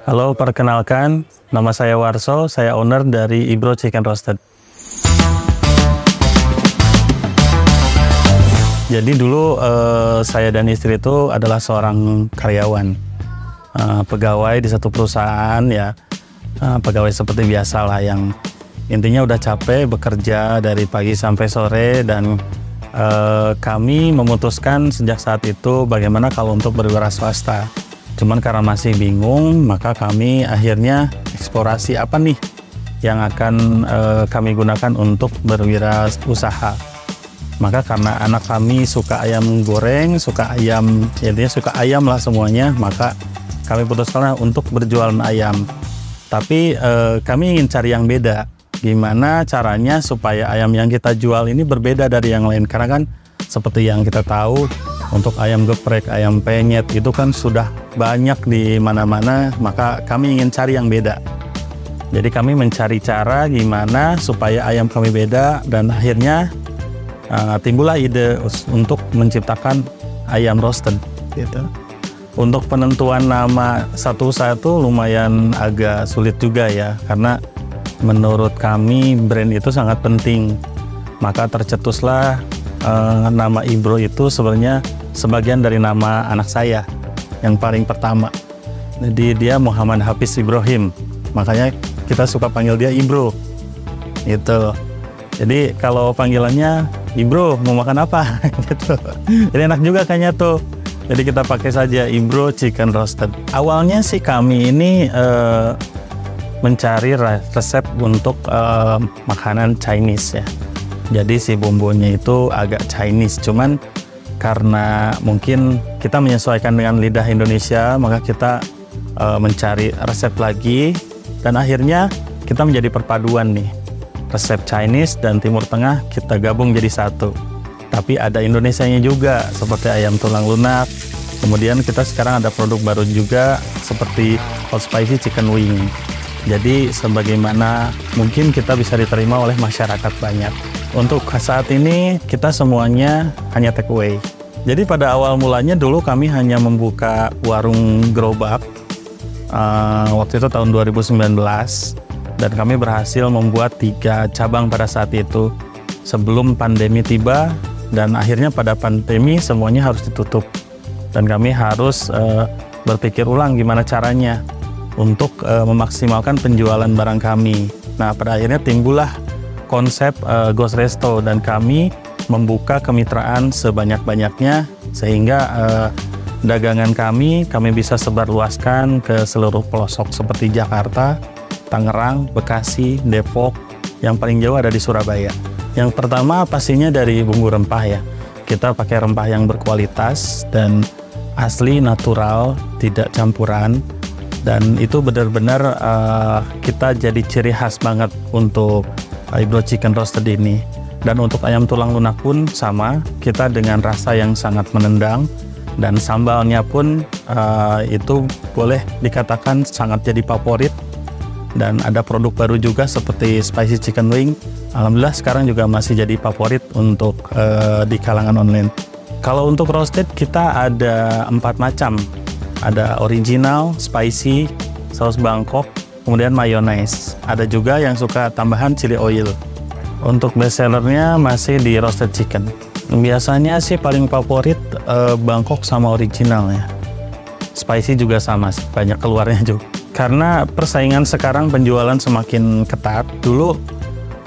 Halo, perkenalkan, nama saya Warso, saya owner dari Ibro Chicken Roasted. Jadi dulu saya dan istri itu adalah seorang karyawan, pegawai di satu perusahaan ya, pegawai seperti biasa lah yang intinya udah capek bekerja dari pagi sampai sore dan kami memutuskan sejak saat itu bagaimana kalau untuk berwira swasta. Cuman karena masih bingung, maka kami akhirnya eksplorasi apa nih yang akan kami gunakan untuk berwirausaha. Maka karena anak kami suka ayam goreng, suka ayam, intinya suka ayam lah semuanya, maka kami putuskan untuk berjualan ayam. Tapi kami ingin cari yang beda. Gimana caranya supaya ayam yang kita jual ini berbeda dari yang lain? Karena kan seperti yang kita tahu, untuk ayam geprek, ayam penyet itu kan sudah banyak di mana-mana, maka kami ingin cari yang beda. Jadi kami mencari cara gimana supaya ayam kami beda dan akhirnya timbullah ide untuk menciptakan ayam roasted gitu. Untuk penentuan nama satu-satu lumayan agak sulit juga ya, karena menurut kami brand itu sangat penting. Maka tercetuslah nama Ibro itu sebenarnya sebagian dari nama anak saya yang paling pertama. Jadi dia Muhammad Hafiz Ibrahim, makanya kita suka panggil dia Ibro gitu. Jadi kalau panggilannya Ibro mau makan apa gitu, jadi enak juga kayaknya tuh. Jadi kita pakai saja Ibro Chicken Roasted. Awalnya sih kami ini mencari resep untuk makanan Chinese ya. Jadi si bumbunya itu agak Chinese, cuman karena mungkin kita menyesuaikan dengan lidah Indonesia, maka kita mencari resep lagi dan akhirnya kita menjadi perpaduan nih. Resep Chinese dan Timur Tengah kita gabung jadi satu. Tapi ada Indonesianya juga seperti ayam tulang lunak. Kemudian kita sekarang ada produk baru juga seperti hot spicy chicken wing. Jadi sebagaimana mungkin kita bisa diterima oleh masyarakat banyak. Untuk saat ini kita semuanya hanya take away. Jadi pada awal mulanya dulu kami hanya membuka warung gerobak. Waktu itu tahun 2019 dan kami berhasil membuat 3 cabang pada saat itu sebelum pandemi tiba, dan akhirnya pada pandemi semuanya harus ditutup dan kami harus berpikir ulang gimana caranya untuk memaksimalkan penjualan barang kami. Nah, pada akhirnya timbullah konsep Ghost Resto dan kami membuka kemitraan sebanyak-banyaknya sehingga dagangan kami bisa sebarluaskan ke seluruh pelosok seperti Jakarta, Tangerang, Bekasi, Depok, yang paling jauh ada di Surabaya. Yang pertama pastinya dari bumbu rempah ya. Kita pakai rempah yang berkualitas dan asli, natural, tidak campuran. Dan itu benar-benar kita jadi ciri khas banget untuk Ibro Chicken Roasted ini. Dan untuk ayam tulang lunak pun sama, kita dengan rasa yang sangat menendang dan sambalnya pun itu boleh dikatakan sangat jadi favorit. Dan ada produk baru juga seperti spicy chicken wing. Alhamdulillah sekarang juga masih jadi favorit untuk di kalangan online. Kalau untuk roasted kita ada 4 macam. Ada original, spicy, saus Bangkok, kemudian mayonnaise. Ada juga yang suka tambahan chili oil. Untuk best sellernya masih di roasted chicken. Biasanya sih paling favorit Bangkok sama original ya. Spicy juga sama, banyak keluarnya juga. Karena persaingan sekarang penjualan semakin ketat. Dulu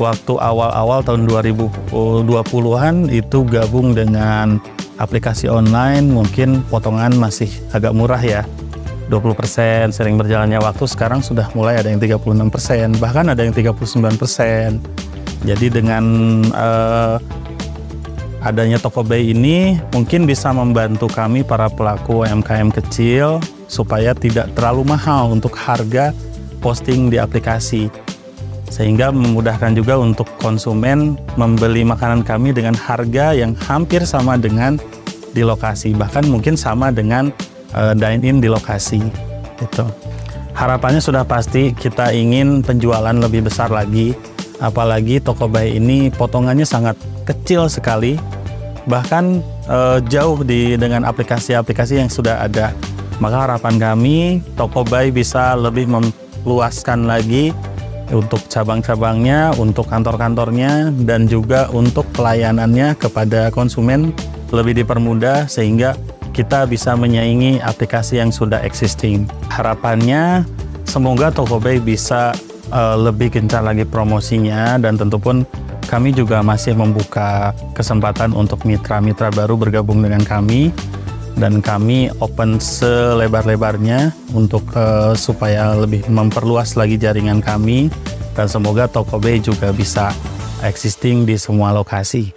waktu awal-awal tahun 2020-an itu gabung dengan aplikasi online, mungkin potongan masih agak murah ya, 20%. Sering berjalannya waktu sekarang sudah mulai ada yang 36%, bahkan ada yang 39%. Jadi dengan adanya Tokobuy ini mungkin bisa membantu kami para pelaku UMKM kecil supaya tidak terlalu mahal untuk harga posting di aplikasi, sehingga memudahkan juga untuk konsumen membeli makanan kami dengan harga yang hampir sama dengan di lokasi, bahkan mungkin sama dengan dine-in di lokasi gitu. Harapannya sudah pasti kita ingin penjualan lebih besar lagi, apalagi Tokobuy ini potongannya sangat kecil sekali, bahkan jauh dengan aplikasi-aplikasi yang sudah ada. Maka harapan kami Tokobuy bisa lebih meluaskan lagi untuk cabang-cabangnya, untuk kantor-kantornya, dan juga untuk pelayanannya kepada konsumen lebih dipermudah sehingga kita bisa menyaingi aplikasi yang sudah existing. Harapannya semoga Tokobuy bisa lebih gencar lagi promosinya, dan tentu pun kami juga masih membuka kesempatan untuk mitra-mitra baru bergabung dengan kami, dan kami open selebar-lebarnya untuk supaya lebih memperluas lagi jaringan kami, dan semoga Tokobuy juga bisa existing di semua lokasi.